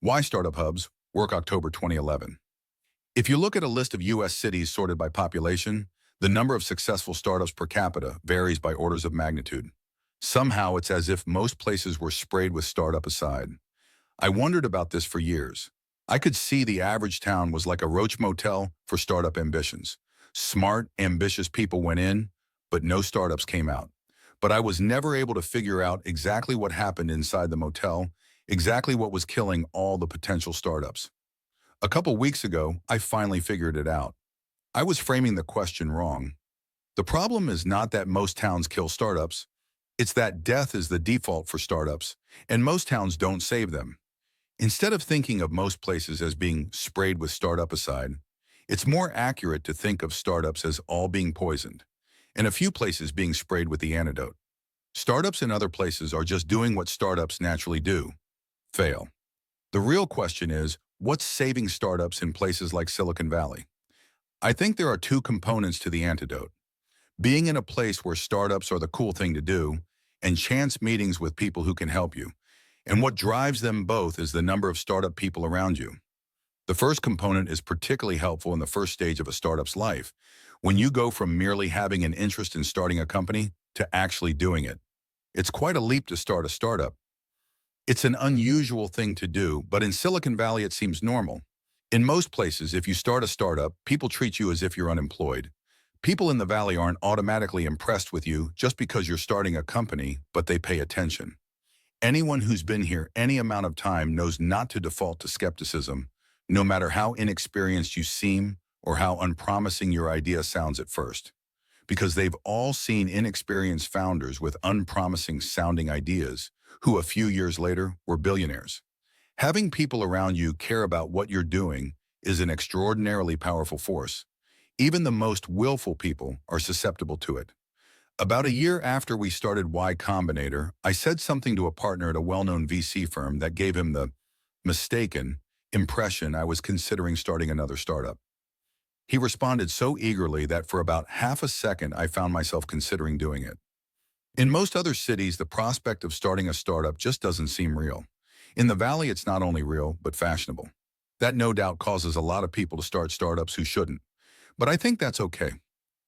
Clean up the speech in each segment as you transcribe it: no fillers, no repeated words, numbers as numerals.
Why Startup Hubs Work October 2011. If you look at a list of U.S. cities sorted by population, the number of successful startups per capita varies by orders of magnitude. Somehow it's as if most places were sprayed with startup aside. I wondered about this for years. I could see the average town was like a roach motel for startup ambitions. Smart, ambitious people went in, but no startups came out. But I was never able to figure out exactly what happened inside the motel, exactly what was killing all the potential startups. A couple weeks ago, I finally figured it out. I was framing the question wrong. The problem is not that most towns kill startups. It's that death is the default for startups, and most towns don't save them. Instead of thinking of most places as being sprayed with startup aside, it's more accurate to think of startups as all being poisoned, and a few places being sprayed with the antidote. Startups in other places are just doing what startups naturally do: fail. The real question is, what's saving startups in places like Silicon Valley? I think there are two components to the antidote: being in a place where startups are the cool thing to do, and chance meetings with people who can help you. And what drives them both is the number of startup people around you. The first component is particularly helpful in the first stage of a startup's life, when you go from merely having an interest in starting a company to actually doing it. It's quite a leap to start a startup. It's an unusual thing to do, but in Silicon Valley it seems normal. In most places, if you start a startup, people treat you as if you're unemployed. People in the Valley aren't automatically impressed with you just because you're starting a company, but they pay attention. Anyone who's been here any amount of time knows not to default to skepticism, no matter how inexperienced you seem or how unpromising your idea sounds at first. Because they've all seen inexperienced founders with unpromising sounding ideas who a few years later were billionaires. Having people around you care about what you're doing is an extraordinarily powerful force. Even the most willful people are susceptible to it. About a year after we started Y Combinator, I said something to a partner at a well-known VC firm that gave him the mistaken impression I was considering starting another startup. He responded so eagerly that for about half a second I found myself considering doing it. In most other cities, the prospect of starting a startup just doesn't seem real. In the Valley, it's not only real, but fashionable. That no doubt causes a lot of people to start startups who shouldn't. But I think that's okay.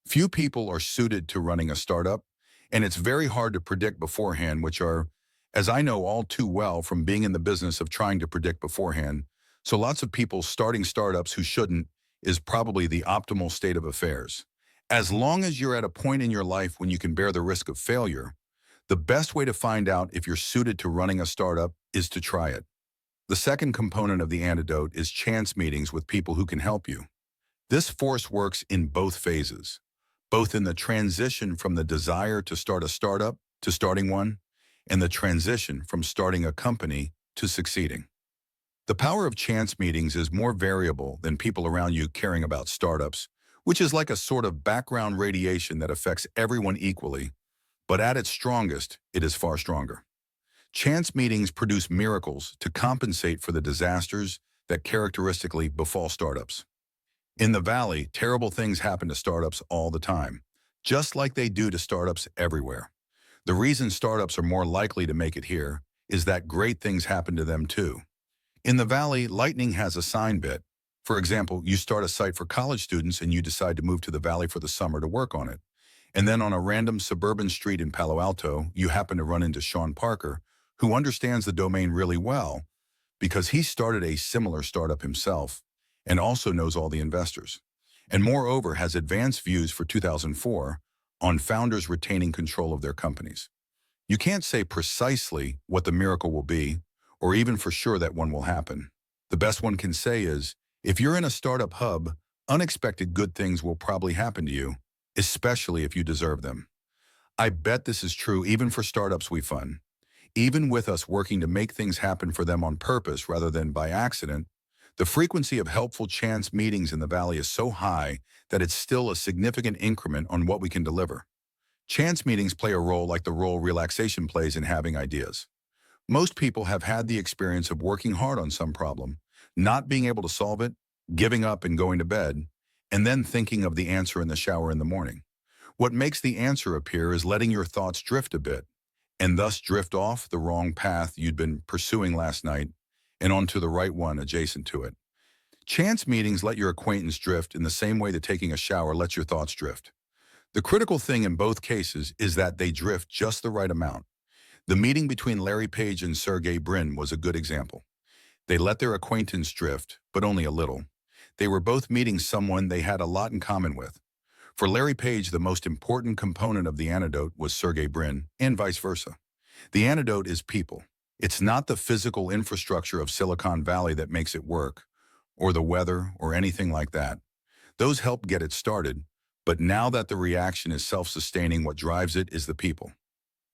Few people are suited to running a startup, and it's very hard to predict beforehand, which are, as I know all too well from being in the business of trying to predict beforehand, so lots of people starting startups who shouldn't is probably the optimal state of affairs. As long as you're at a point in your life when you can bear the risk of failure, the best way to find out if you're suited to running a startup is to try it. The second component of the antidote is chance meetings with people who can help you. This force works in both phases, both in the transition from the desire to start a startup to starting one, and the transition from starting a company to succeeding. The power of chance meetings is more variable than people around you caring about startups, which is like a sort of background radiation that affects everyone equally, but at its strongest, it is far stronger. Chance meetings produce miracles to compensate for the disasters that characteristically befall startups. In the Valley, terrible things happen to startups all the time, just like they do to startups everywhere. The reason startups are more likely to make it here is that great things happen to them too. In the Valley, lightning has a sign bit. For example, you start a site for college students and you decide to move to the Valley for the summer to work on it. And then on a random suburban street in Palo Alto, you happen to run into Sean Parker, who understands the domain really well because he started a similar startup himself and also knows all the investors. And moreover, has advanced views for 2004 on founders retaining control of their companies. You can't say precisely what the miracle will be, or even for sure that one will happen. The best one can say is, if you're in a startup hub, unexpected good things will probably happen to you, especially if you deserve them. I bet this is true even for startups we fund. Even with us working to make things happen for them on purpose rather than by accident, the frequency of helpful chance meetings in the Valley is so high that it's still a significant increment on what we can deliver. Chance meetings play a role like the role relaxation plays in having ideas. Most people have had the experience of working hard on some problem, not being able to solve it, giving up and going to bed, and then thinking of the answer in the shower in the morning. What makes the answer appear is letting your thoughts drift a bit, and thus drift off the wrong path you'd been pursuing last night, and onto the right one adjacent to it. Chance meetings let your acquaintance drift in the same way that taking a shower lets your thoughts drift. The critical thing in both cases is that they drift just the right amount. The meeting between Larry Page and Sergey Brin was a good example. They let their acquaintance drift, but only a little. They were both meeting someone they had a lot in common with. For Larry Page, the most important component of the antidote was Sergey Brin, and vice versa. The antidote is people. It's not the physical infrastructure of Silicon Valley that makes it work, or the weather, or anything like that. Those help get it started, but now that the reaction is self-sustaining, what drives it is the people.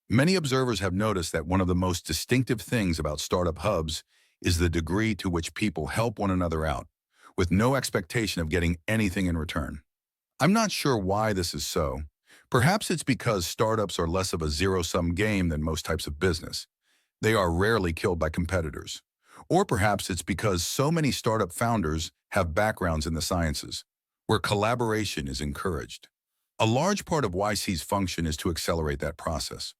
Many observers have noticed that one of the most distinctive things about startup hubs is the degree to which people help one another out, with no expectation of getting anything in return. I'm not sure why this is so. Perhaps it's because startups are less of a zero-sum game than most types of business. They are rarely killed by competitors. Or perhaps it's because so many startup founders have backgrounds in the sciences, where collaboration is encouraged. A large part of YC's function is to accelerate that process.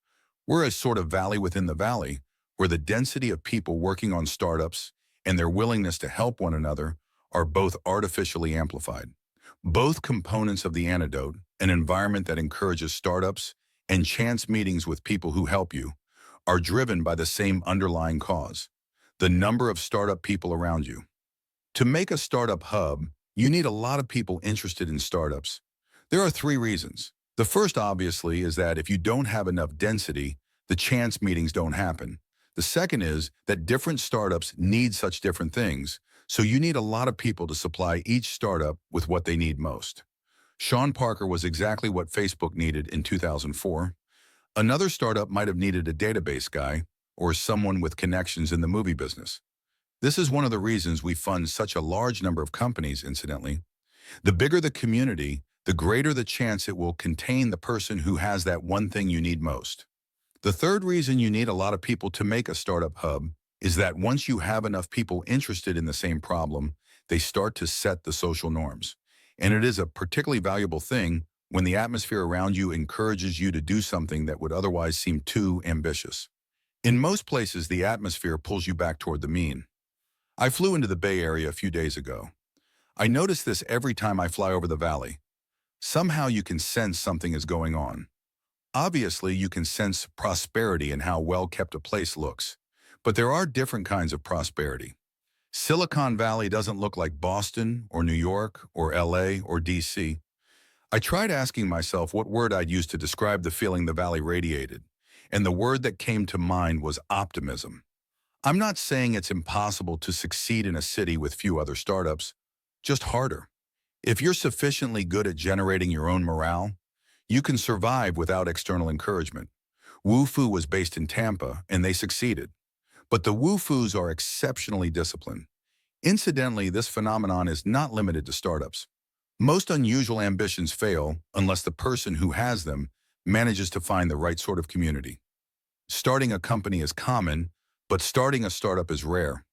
We're a sort of valley within the valley, where the density of people working on startups and their willingness to help one another are both artificially amplified. Both components of the antidote, an environment that encourages startups and chance meetings with people who help you, are driven by the same underlying cause: the number of startup people around you. To make a startup hub, you need a lot of people interested in startups. There are three reasons. The first, obviously, is that if you don't have enough density, the chance meetings don't happen. The second is that different startups need such different things, so you need a lot of people to supply each startup with what they need most. Sean Parker was exactly what Facebook needed in 2004. Another startup might have needed a database guy or someone with connections in the movie business. This is one of the reasons we fund such a large number of companies, incidentally. The bigger the community, the greater the chance it will contain the person who has that one thing you need most. The third reason you need a lot of people to make a startup hub is that once you have enough people interested in the same problem, they start to set the social norms. And it is a particularly valuable thing when the atmosphere around you encourages you to do something that would otherwise seem too ambitious. In most places, the atmosphere pulls you back toward the mean. I flew into the Bay Area a few days ago. I notice this every time I fly over the valley. Somehow you can sense something is going on. Obviously, you can sense prosperity in how well kept a place looks. But there are different kinds of prosperity. Silicon Valley doesn't look like Boston or New York or LA or DC. I tried asking myself what word I'd use to describe the feeling the valley radiated, and the word that came to mind was optimism. I'm not saying it's impossible to succeed in a city with few other startups, just harder. If you're sufficiently good at generating your own morale, you can survive without external encouragement. WuFu was based in Tampa, and they succeeded. But the WuFus are exceptionally disciplined. Incidentally, this phenomenon is not limited to startups. Most unusual ambitions fail unless the person who has them manages to find the right sort of community. Starting a company is common, but starting a startup is rare.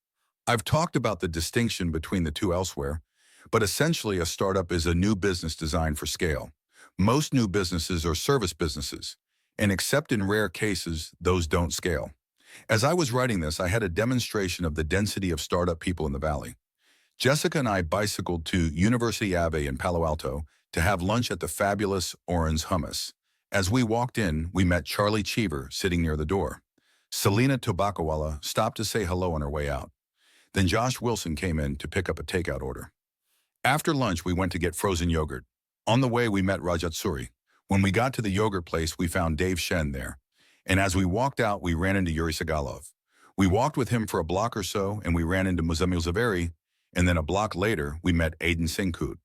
I've talked about the distinction between the two elsewhere, but essentially a startup is a new business designed for scale. Most new businesses are service businesses, and except in rare cases, those don't scale. As I was writing this, I had a demonstration of the density of startup people in the valley. Jessica and I bicycled to University Ave in Palo Alto to have lunch at the fabulous Oran's Hummus. As we walked in, we met Charlie Cheever sitting near the door. Selena Tobacowala stopped to say hello on her way out. Then Josh Wilson came in to pick up a takeout order. After lunch, we went to get frozen yogurt. On the way, we met Rajat Suri. When we got to the yogurt place, we found Dave Shen there. And as we walked out, we ran into Yuri Sagalov. We walked with him for a block or so, and we ran into Muzamil Zaveri, and then a block later, we met Aiden Sinkoot.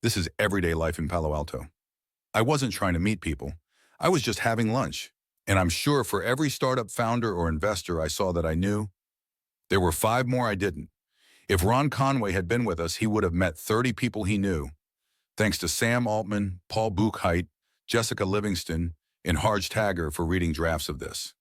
This is everyday life in Palo Alto. I wasn't trying to meet people. I was just having lunch. And I'm sure for every startup founder or investor I saw that I knew, there were 5 more I didn't. If Ron Conway had been with us, he would have met 30 people he knew. Thanks to Sam Altman, Paul Buchheit, Jessica Livingston, and Harj Tagger for reading drafts of this.